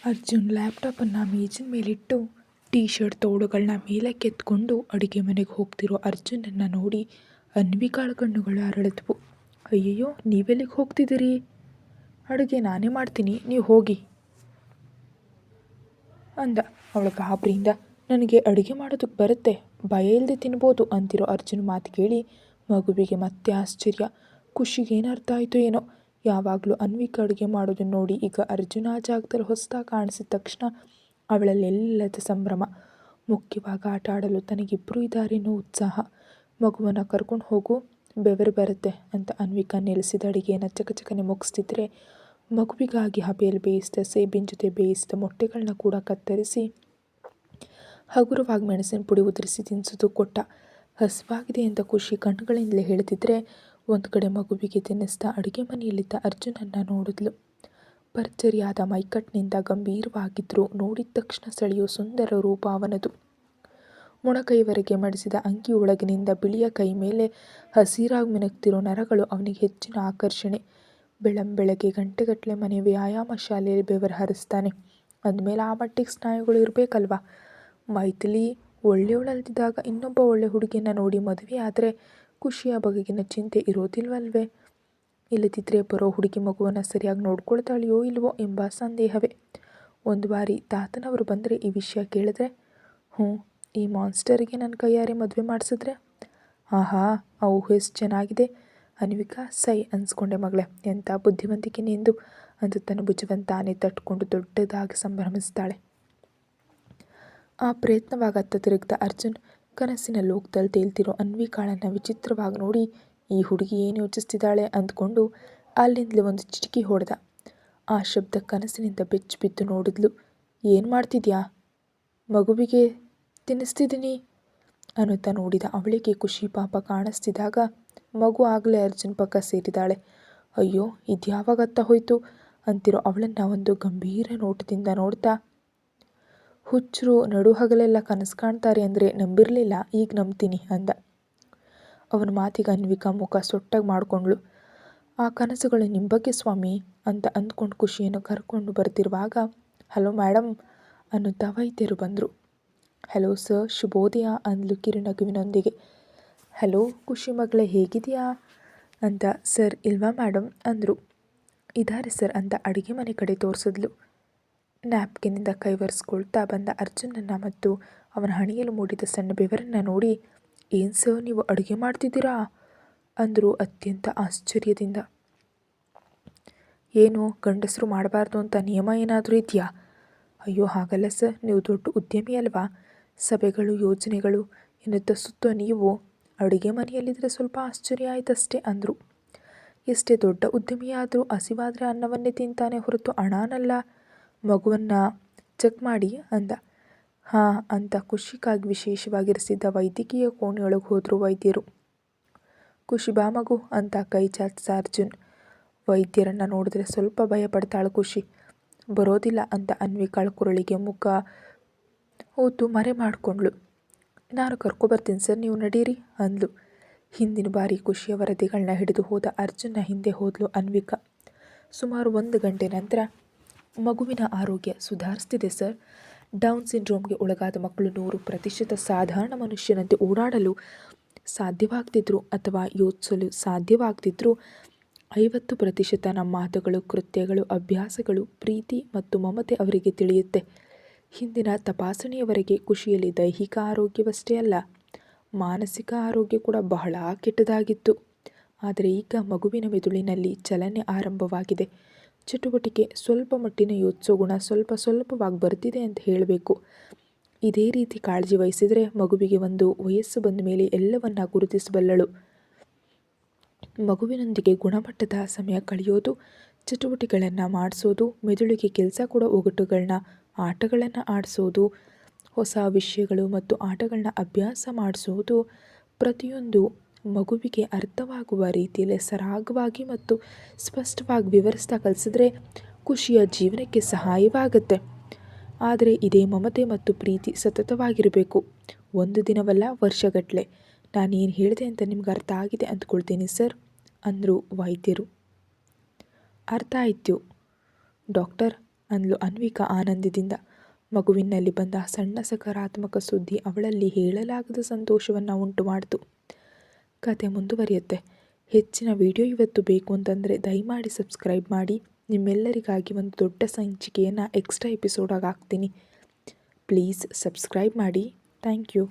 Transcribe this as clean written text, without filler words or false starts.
ಅರ್ಜುನ್ ಲ್ಯಾಪ್ಟಾಪನ್ನು ಮೇಜಿನ ಮೇಲಿಟ್ಟು T shirt ತೋಳುಗಳನ್ನ ಮೇಲೆ ಕೆತ್ಕೊಂಡು ಅಡುಗೆ ಮನೆಗೆ ಹೋಗ್ತಿರೋ ಅರ್ಜುನನ್ನು ನೋಡಿ ಅನ್ವಿಕಾಳ ಕಣ್ಣುಗಳು ಅರಳಿದ್ವು. ಅಯ್ಯಯ್ಯೋ, ನೀವೆಲ್ಲಿಗೆ ಹೋಗ್ತಿದ್ದೀರಿ? ಅಡುಗೆ ನಾನೇ ಮಾಡ್ತೀನಿ, ನೀವು ಹೋಗಿ ಅಂದ ಅವಳ ಗಾಬರಿಯಿಂದ. ನನಗೆ ಅಡುಗೆ ಮಾಡೋದಕ್ಕೆ ಬರುತ್ತೆ, ಭಯ ಇಲ್ಲದೆ ತಿನ್ಬೋದು ಅಂತಿರೋ ಅರ್ಜುನ್ ಮಾತು ಕೇಳಿ ಮಗುವಿಗೆ ಮತ್ತೆ ಆಶ್ಚರ್ಯ. ಖುಷಿಗೇನು ಅರ್ಥ ಆಯಿತು ಏನೋ. ಯಾವಾಗಲೂ ಅನ್ವಿಕಾ ಅಡುಗೆ ಮಾಡೋದನ್ನು ನೋಡಿ ಈಗ ಅರ್ಜುನ ಆ ಜಾಗದಲ್ಲಿ ಹೊಸದಾಗಿ ಕಾಣಿಸಿದ ತಕ್ಷಣ ಅವಳಲ್ಲೆಲ್ಲದ ಸಂಭ್ರಮ. ಮುಖ್ಯವಾಗಿ ಆಟ ಆಡಲು ತನಗಿಬ್ಬರು ಇದ್ದಾರೆ ಅನ್ನೋ ಉತ್ಸಾಹ. ಮಗುವನ್ನು ಕರ್ಕೊಂಡು ಹೋಗು, ಬೆವರು ಬರುತ್ತೆ ಅಂತ ಅನ್ವಿಕಾ ನಿಲ್ಲಿಸಿದ ಅಡುಗೆಯನ್ನು ಚಕಚಕನೆ ಮುಗಿಸ್ತಿದ್ರೆ ಮಗುವಿಗಾಗಿ ಹಬೆಯಲ್ಲಿ ಬೇಯಿಸಿದ ಸೇಬಿನ ಜೊತೆ ಬೇಯಿಸಿದ ಮೊಟ್ಟೆಗಳನ್ನ ಕೂಡ ಕತ್ತರಿಸಿ ಹಗುರವಾಗಿ ಮೆಣಸಿನ ಪುಡಿ ಉದುರಿಸಿ ತಿನ್ನಿಸೋದು ಕೊಟ್ಟ. ಹಸಿವಾಗಿದೆ ಅಂತ ಖುಷಿ ಕಣ್ಣುಗಳಿಂದಲೇ ಹೇಳ್ತಿದ್ರೆ ಒಂದು ಕಡೆ ಮಗುವಿಗೆ ತಿನ್ನಿಸ್ತಾ ಅಡುಗೆ ಮನೆಯಲ್ಲಿದ್ದ ಅರ್ಜುನನ್ನು ನೋಡಿದ್ಲು. ಭರ್ಜರಿಯಾದ ಮೈಕಟ್ಟಿನಿಂದ ಗಂಭೀರವಾಗಿದ್ದರೂ ನೋಡಿದ ತಕ್ಷಣ ಸೆಳೆಯೋ ಸುಂದರ ರೂಪ ಅವನದು. ಮೊಣಕೈವರೆಗೆ ಮಡಿಸಿದ ಅಂಗಿ ಒಳಗಿನಿಂದ ಬಿಳಿಯ ಕೈ ಮೇಲೆ ಹಸಿರಾಗಿ ಮಿನುಗ್ತಿರೋ ನರಗಳು ಅವನಿಗೆ ಹೆಚ್ಚಿನ ಆಕರ್ಷಣೆ. ಬೆಳಂಬೆಳಗ್ಗೆ ಗಂಟೆಗಟ್ಟಲೆ ಮನೆ ವ್ಯಾಯಾಮ ಶಾಲೆಯಲ್ಲಿ ಬೆವರು ಹರಿಸ್ತಾನೆ ಅಂದಮೇಲೆ ಆ ಮಟ್ಟಿಗೆ ಸ್ನಾಯುಗಳು ಇರಬೇಕಲ್ವಾ. ಮೈಥಿಲಿ ಒಳ್ಳೆಯವಳಲ್ದಿದ್ದಾಗ ಇನ್ನೊಬ್ಬ ಒಳ್ಳೆ ಹುಡುಗಿಯನ್ನು ನೋಡಿ ಮದುವೆ ಆದರೆ ಖುಷಿಯ ಬಗೆಗಿನ ಚಿಂತೆ ಇರೋದಿಲ್ವಲ್ವೇ? ಇಲ್ಲದಿದ್ದರೆ ಬರೋ ಹುಡುಗಿ ಮಗುವನ್ನು ಸರಿಯಾಗಿ ನೋಡ್ಕೊಳ್ತಾಳೆಯೋ ಇಲ್ವೋ ಎಂಬ ಸಂದೇಹವೇ. ಒಂದು ಬಾರಿ ತಾತನವರು ಬಂದರೆ ಈ ವಿಷಯ ಕೇಳಿದ್ರೆ, ಈ ಮಾನ್ಸ್ಟರಿಗೆ ನನ್ನ ಕೈಯಾರೆ ಮದುವೆ ಮಾಡಿಸಿದ್ರೆ, ಆಹಾ ಆ ಊಹೆ ಎಷ್ಟು ಚೆನ್ನಾಗಿದೆ. ಅನ್ವಿಕಾ ಸೈ ಅನ್ಸ್ಕೊಂಡೆ ಮಗಳೇ, ಎಂಥ ಬುದ್ಧಿವಂತಿಕೆನೆಂದು ಅಂತ ತನ್ನ ಭುಜವನ್ನು ತಾನೇ ತಟ್ಕೊಂಡು ದೊಡ್ಡದಾಗಿ ಸಂಭ್ರಮಿಸ್ತಾಳೆ. ಆ ಪ್ರಯತ್ನವಾಗತ್ತ ತಿರುಗಿದ ಅರ್ಜುನ್ ಕನಸಿನ ಲೋಕದಲ್ಲಿ ತೇಲ್ತಿರೋ ಅನ್ವಿಕಾಳನ್ನು ವಿಚಿತ್ರವಾಗಿ ನೋಡಿ ಈ ಹುಡುಗಿ ಏನು ಯೋಚಿಸ್ತಿದ್ದಾಳೆ ಅಂದ್ಕೊಂಡು ಅಲ್ಲಿಂದಲೇ ಒಂದು ಚಿಟಿಕಿ ಹೊಡೆದ. ಆ ಶಬ್ದ ಕನಸಿನಿಂದ ಬೆಚ್ಚಿ ಬಿದ್ದು ನೋಡಿದ್ಲು. ಏನು ಮಾಡ್ತಿದ್ಯಾ? ಮಗುವಿಗೆ ತಿನ್ನಿಸ್ತಿದ್ದೀನಿ ಅನ್ನುತ್ತಾ ನೋಡಿದ ಅವಳಿಗೆ ಖುಷಿ ಪಾಪ ಕಾಣಿಸ್ತಿದ್ದಾಗ ಮಗು ಆಗಲೇ ಅರ್ಜುನ್ ಪಕ್ಕ ಸೇರಿದಾಳೆ. ಅಯ್ಯೋ, ಇದ್ಯಾವಾಗ ಅತ್ತ ಹೋಯ್ತು ಅಂತಿರೋ ಅವಳನ್ನು ಒಂದು ಗಂಭೀರ ನೋಟದಿಂದ ನೋಡ್ತಾ, ಹುಚ್ಚರು ನಡು ಹಗಲೆಲ್ಲ ಕನಸು ಕಾಣ್ತಾರೆ ಅಂದರೆ ನಂಬಿರಲಿಲ್ಲ, ಈಗ ನಂಬ್ತೀನಿ ಅಂದ. ಅವನ ಮಾತಿಗೆ ಅನ್ವಿಕಾ ಮುಖ ಸೊಟ್ಟಾಗಿ ಮಾಡಿಕೊಂಡ್ಳು. ಆ ಕನಸುಗಳು ನಿಮ್ಮ ಬಗ್ಗೆ ಸ್ವಾಮಿ ಅಂತ ಅಂದ್ಕೊಂಡು ಖುಷಿಯನ್ನು ಕರ್ಕೊಂಡು ಬರ್ತಿರುವಾಗ ಹಲೋ ಮೇಡಮ್ ಅನ್ನುತ್ತಾ ವೈದ್ಯರು ಬಂದರು. ಹಲೋ ಸರ್, ಶುಭೋದಯ ಅಂದ್ಲು ಕಿರುನಗುವಿನೊಂದಿಗೆ. ಹಲೋ ಖುಷಿ ಮಗಳೇ, ಹೇಗಿದೆಯಾ ಅಂತ. ಸರ್ ಇಲ್ವಾ ಮೇಡಮ್ ಅಂದರು. ಇದ್ದಾರೆ ಸರ್ ಅಂತ ಅಡುಗೆ ಮನೆ ಕಡೆ ತೋರಿಸಿದ್ಲು. ನ್ಯಾಪ್ಕಿನಿಂದ ಕೈ ಒರೆಸ್ಕೊಳ್ತಾ ಬಂದ ಅರ್ಜುನನ್ನು ಮತ್ತು ಅವನ ಹಣೆಯಲ್ಲಿ ಮೂಡಿದ ಸಣ್ಣ ಬೆವರನ್ನು ನೋಡಿ, ಏನು ಸರ್ ನೀವು ಅಡುಗೆ ಮಾಡ್ತಿದ್ದೀರಾ ಅಂದರು ಅತ್ಯಂತ ಆಶ್ಚರ್ಯದಿಂದ. ಏನು ಗಂಡಸರು ಮಾಡಬಾರ್ದು ಅಂತ ನಿಯಮ ಏನಾದರೂ ಇದೆಯಾ? ಅಯ್ಯೋ ಹಾಗಲ್ಲ ಸರ್, ನೀವು ದೊಡ್ಡ ಉದ್ಯಮಿ ಅಲ್ವಾ, ಸಭೆಗಳು ಯೋಜನೆಗಳು ಎನ್ನುತ್ತಾ ಸುತ್ತೋ ನೀವು ಅಡುಗೆ ಮನೆಯಲ್ಲಿದ್ದರೆ ಸ್ವಲ್ಪ ಆಶ್ಚರ್ಯ ಆಯ್ತಷ್ಟೇ ಅಂದರು. ಎಷ್ಟೇ ದೊಡ್ಡ ಉದ್ಯಮಿಯಾದರೂ ಹಸಿವಾದರೆ ಅನ್ನವನ್ನೇ ತಿಂತಾನೆ ಹೊರತು ಹಣನಲ್ಲ. ಮಗುವನ್ನು ಚೆಕ್ ಮಾಡಿ ಅಂದ. ಹಾಂ ಅಂತ ಖುಷಿಗಾಗಿ ವಿಶೇಷವಾಗಿರಿಸಿದ್ದ ವೈದ್ಯಕೀಯ ಕೋಣೆಯೊಳಗೆ ಹೋದರು ವೈದ್ಯರು. ಖುಷಿ ಬಾ ಮಗು ಅಂತ ಕೈ ಚಾಚಿದ ಅರ್ಜುನ್. ವೈದ್ಯರನ್ನು ನೋಡಿದ್ರೆ ಸ್ವಲ್ಪ ಭಯ ಪಡ್ತಾಳು ಖುಷಿ. ಬರೋದಿಲ್ಲ ಅಂತ ಅನ್ವಿಕಾಳ ಕುರಳಿಗೆ ಮುಖ ಊತು ಮರೆ ಮಾಡಿಕೊಂಡ್ಳು. ನಾನು ಕರ್ಕೊಬರ್ತೀನಿ ಸರ್, ನೀವು ನಡೀರಿ ಅಂದ್ಲು. ಹಿಂದಿನ ಬಾರಿ ಖುಷಿಯ ವರದಿಗಳನ್ನ ಹಿಡಿದು ಹೋದ ಅರ್ಜುನ್ನ ಹಿಂದೆ ಹೋದ್ಲು ಅನ್ವಿಕಾ. ಸುಮಾರು 1 ಗಂಟೆ ನಂತರ ಮಗುವಿನ ಆರೋಗ್ಯ ಸುಧಾರಿಸ್ತಿದೆ ಸರ್. ಡೌನ್ ಸಿಂಡ್ರೋಮ್ಗೆ ಒಳಗಾದ ಮಕ್ಕಳು 100% ಸಾಧಾರಣ ಮನುಷ್ಯನಂತೆ ಓಡಾಡಲು ಸಾಧ್ಯವಾಗ್ತಿದ್ರು ಅಥವಾ ಯೋಚಿಸಲು ಸಾಧ್ಯವಾಗ್ತಿದ್ರು. 50% ನಮ್ಮ ಮಾತುಗಳು, ಕೃತ್ಯಗಳು, ಅಭ್ಯಾಸಗಳು, ಪ್ರೀತಿ ಮತ್ತು ಮಮತೆ ಅವರಿಗೆ ತಿಳಿಯುತ್ತೆ. ಹಿಂದಿನ ತಪಾಸಣೆಯವರೆಗೆ ಖುಷಿಯಲ್ಲಿ ದೈಹಿಕ ಆರೋಗ್ಯವಷ್ಟೇ ಅಲ್ಲ, ಮಾನಸಿಕ ಆರೋಗ್ಯ ಕೂಡ ಬಹಳ ಕೆಟ್ಟದಾಗಿತ್ತು. ಆದರೆ ಈಗ ಮಗುವಿನ ಮೆದುಳಿನಲ್ಲಿ ಚಲನೆ ಆರಂಭವಾಗಿದೆ. ಚಟುವಟಿಕೆ, ಸ್ವಲ್ಪ ಮಟ್ಟಿನ ಯೋಚಿಸೋ ಗುಣ ಸ್ವಲ್ಪವಾಗಿ ಬರ್ತಿದೆ ಅಂತ ಹೇಳಬೇಕು. ಇದೇ ರೀತಿ ಕಾಳಜಿ ವಹಿಸಿದರೆ ಮಗುವಿಗೆ ಒಂದು ವಯಸ್ಸು ಬಂದ ಮೇಲೆ ಎಲ್ಲವನ್ನ ಗುರುತಿಸಬಲ್ಲಳು. ಮಗುವಿನೊಂದಿಗೆ ಗುಣಮಟ್ಟದ ಸಮಯ ಕಳೆಯೋದು, ಚಟುವಟಿಕೆಗಳನ್ನು ಮಾಡಿಸೋದು, ಮೆದುಳಿಗೆ ಕೆಲಸ ಕೊಡೋ ಒಗಟುಗಳನ್ನ, ಆಟಗಳನ್ನು ಆಡಿಸೋದು, ಹೊಸ ವಿಷಯಗಳು ಮತ್ತು ಆಟಗಳನ್ನ ಅಭ್ಯಾಸ ಮಾಡಿಸೋದು, ಪ್ರತಿಯೊಂದು ಮಗುವಿಗೆ ಅರ್ಥವಾಗುವ ರೀತಿಯಲ್ಲಿ ಸರಾಗವಾಗಿ ಮತ್ತು ಸ್ಪಷ್ಟವಾಗಿ ವಿವರಿಸ್ತಾ ಕಲಿಸಿದ್ರೆ ಖುಷಿಯ ಜೀವನಕ್ಕೆ ಸಹಾಯವಾಗುತ್ತೆ. ಆದರೆ ಇದೇ ಮಮತೆ ಮತ್ತು ಪ್ರೀತಿ ಸತತವಾಗಿರಬೇಕು, ಒಂದು ದಿನವಲ್ಲ ವರ್ಷಗಟ್ಟಲೆ. ನಾನೇನು ಹೇಳಿದೆ ಅಂತ ನಿಮ್ಗೆ ಅರ್ಥ ಆಗಿದೆ ಅಂದ್ಕೊಳ್ತೀನಿ ಸರ್ ಅಂದರು ವೈದ್ಯರು. ಅರ್ಥ ಆಯಿತು ಡಾಕ್ಟರ್, ಅಂದ್ಲು ಅನ್ವಿಕಾ ಆನಂದದಿಂದ. ಮಗುವಿನಲ್ಲಿ ಬಂದ ಸಣ್ಣ ಸಕಾರಾತ್ಮಕ ಸುದ್ದಿ ಅವಳಲ್ಲಿ ಹೇಳಲಾಗದ ಸಂತೋಷವನ್ನು ಉಂಟು ಮಾಡಿತು. ಕತೆ ಮುಂದುವರಿಯುತ್ತೆ. ಹೆಚ್ಚಿನ ವಿಡಿಯೋ ಇವತ್ತು ಬೇಕು ಅಂತಂದರೆ ದಯಮಾಡಿ ಸಬ್ಸ್ಕ್ರೈಬ್ ಮಾಡಿ. ನಿಮ್ಮೆಲ್ಲರಿಗಾಗಿ ಒಂದು ದೊಡ್ಡ ಸಂಚಿಕೆಯನ್ನು ಎಕ್ಸ್ಟ್ರಾ ಎಪಿಸೋಡಾಗಿ ಹಾಕ್ತೀನಿ. ಪ್ಲೀಸ್ ಸಬ್ಸ್ಕ್ರೈಬ್ ಮಾಡಿ. Thank you.